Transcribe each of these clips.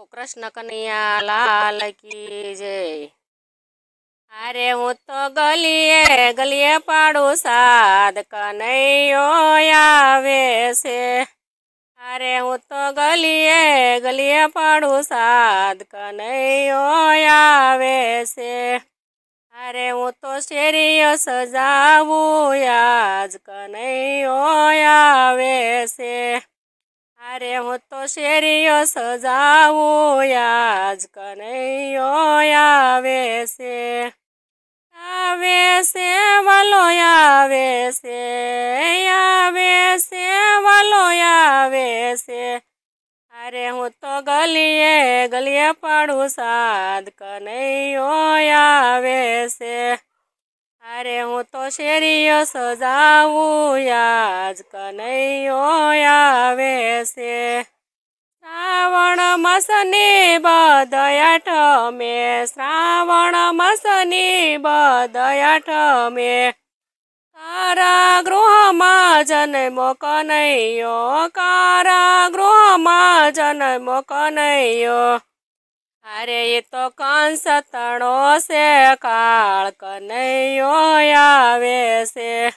कृष्ण कन्हैया लाल की जय। अरे हूँ तो गलिए गलिए पाड़ू साध कन्हैयो आवे से। अरे हूँ तो गलिए गलिए पाड़ू साध कन्हैयो आवे से। अरे हूँ तो शेरियो सजावू आज कन्हैयो आवे से। अरे हूँ तो शेरियो सजावू आज कन्हैयो आवे से। आवे से वालो आवे से, आवे से वालो आवे से। अरे हूँ तो गलिए गलिए पाड़ू साध कन्हैयो आवे से। अरे हूँ तो शेरियो सजावू आज कन्हैयो आवे से। श्रावण मासनी बदयाठ में, श्रावण मासनी बदयाठ में, कारागृहमा जन्मो कन्हैयो, कारागृहमा जन्मो कन्हैयो। अरे ये तो कंस तणो से काल कन्हैयो आवे से।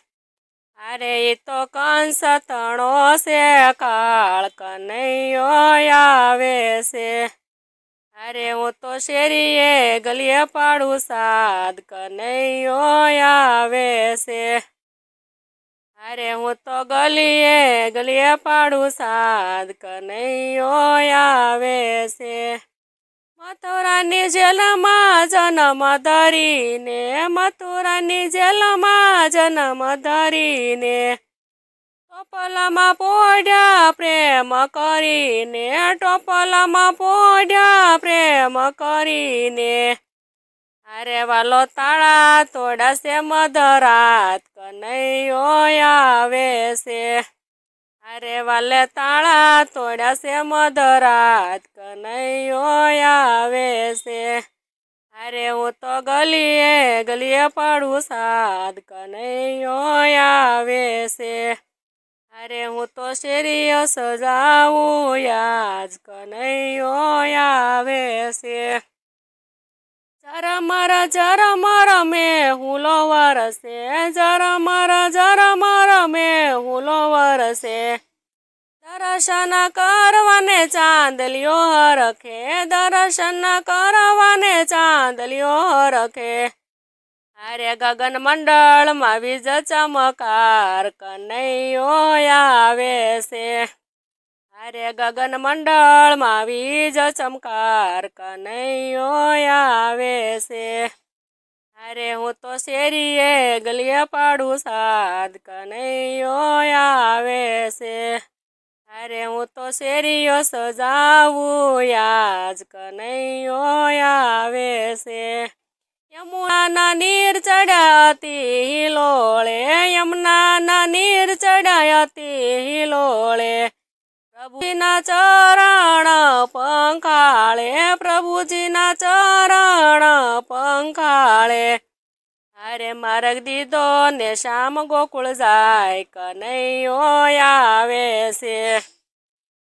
अरे ये तो कंस तणो से काल कन्हैयो आवे से। अरे हूँ तो शेरिए गलिए पाड़ू साध कन्हैयो आवे से। अरे हूँ तो गलिए गलिए पाड़ू साध कन्हैयो आवे से। मथुरानी जेलमा जन्म धरीने, मथुरानी जेलमा जन्म धरीने, टोपलामा पोढ्या प्रेम करीने, टोपलामा पोढ्या प्रेम करीने। अरे वालो ताळा तोडा से मधरात कन्हैयो आवे से। अरे वाले ताळा तोड्या से मधरात कन्हैयो आवे से। अरे हूँ तो गलिए गलिए पाड़ू साध कन्हैयो आवे से। अरे हूँ तो शेरियो सजावू आज कन्हैयो आवे से। जरमर में हुलो वरसे, जरमर में हुलो वरसे। दर्शन करवाने चांदलियो रखे, दर्शन करवाने चांदलियो रखे। अरे गगन मंडल में बीज चमकार कन्हैयो आवे से। अरे गगन मंडल में बीज चमकार कन्हैयो आवे से। अरे हूँ तो शेरिए गलिए पाड़ू साध कन्हैयो आवे से। अरे हूँ तो शेरियो सजावू आज कन्हैयो आवे से। यमुना ना नीर चढ़ाती हिलोळे, यमुना ना नीर चढ़ाती हिलोळे। प्रभुजी ना चरण पंखाळे, प्रभुजी ना चरण पंखाळे। अरे मार्ग दीदो ने श्याम गोकुळ जाय कन्हैयो आवे से।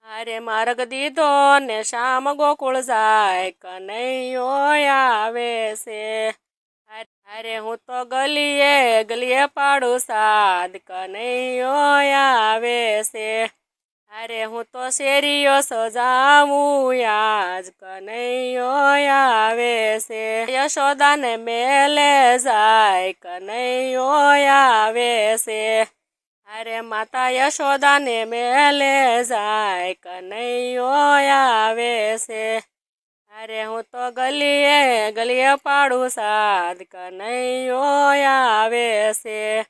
अरे मार्ग दीदो ने श्याम गोकुळ जाय कन्हैयो आवे से। अरे हूँ तो गलिए गलिए पाड़ू साध कन्हैयो आवे से। अरे हूँ तो शेरियो सजावू आज कन्हैयो आवे से। यशोदा ने मेले जाय कन्हैयो आवे से। अरे माता यशोदा ने मेले जाय कन्हैयो आवे से। अरे हूँ तो गलिए गलिए पाड़ू साध कन्हैयो आवे से।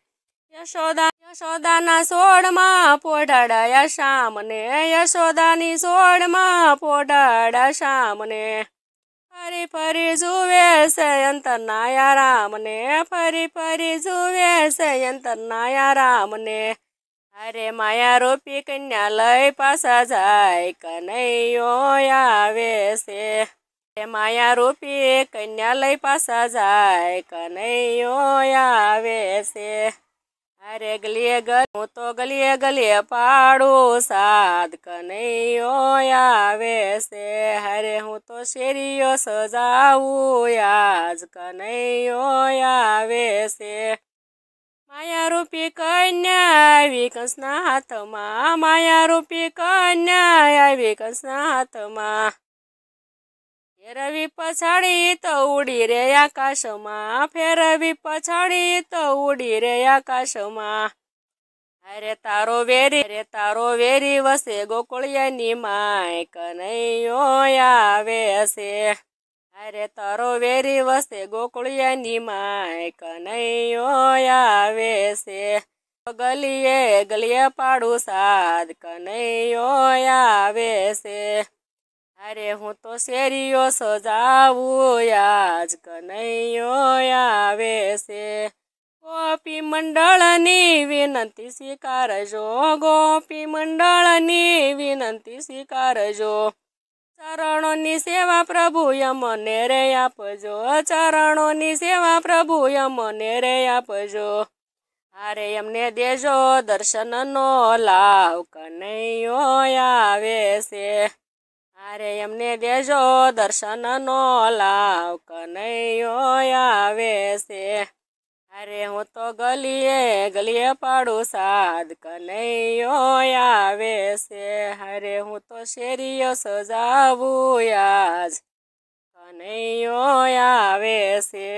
यशोदा ना सोड़ मा पोढ़ाड़ा श्याम ने, यशोदा नी सोड़ मा पोढ़ाड़ा श्याम ने। फरी फरी जुवे से अंतर नाया राम ने, फरी फरी जुवे से अंतर नाया राम ने। अरे माया रूपी कन्या लय पासा जाय कन्हैयो आवे से। माया रूपी कन्या लय पासा जाय कन्हैयो आवे से। અરે ગલીએ ગલી હું તો ગલીએ ગલીએ પાડું સાદ કનૈયો આવે છે હરે હું તો શેરીઓ સજાવું આજ કનૈયો આવે છે માયા રૂપી કન્યા આવી કંસના હાથમાં માયા રૂપી કન્યા આવી કંસના હાથમાં ફેરવી પછાડી તો ઉડી રે આકાશમાં ફેરવી પછાડી તો ઉડી રે આકાશમાં અરે તારો વેરી વસે ગોકુળિયાની માય કનૈયો આવે છે અરે તારો વેરી વસે ગોકુળિયાની માય કનૈયો આવે છે ગલીએ ગલીએ પાડું સાદ કનૈયો આવે છે અરે હું તો શેરીઓ સજાવું આજ કનૈયો આવે છે ગોપી મંડળની વિનંતી સ્વીકારજો ગોપી મંડળની વિનંતી સ્વીકારજો ચરણોની સેવા પ્રભુ યમને રે આપજો ચરણોની સેવા પ્રભુ યમને રે આપજો અરે એમને દેજો દર્શનનો લાવ કનૈયો આવે છે અરે એમને દેજો દર્શનનો લાવ કનૈયો આવે છે અરે હું તો ગલીએ ગલીએ પાડું સાદ કનૈયો આવે છે અરે હું તો શેરીઓ સજાવું આજ કનૈયો આવે છે।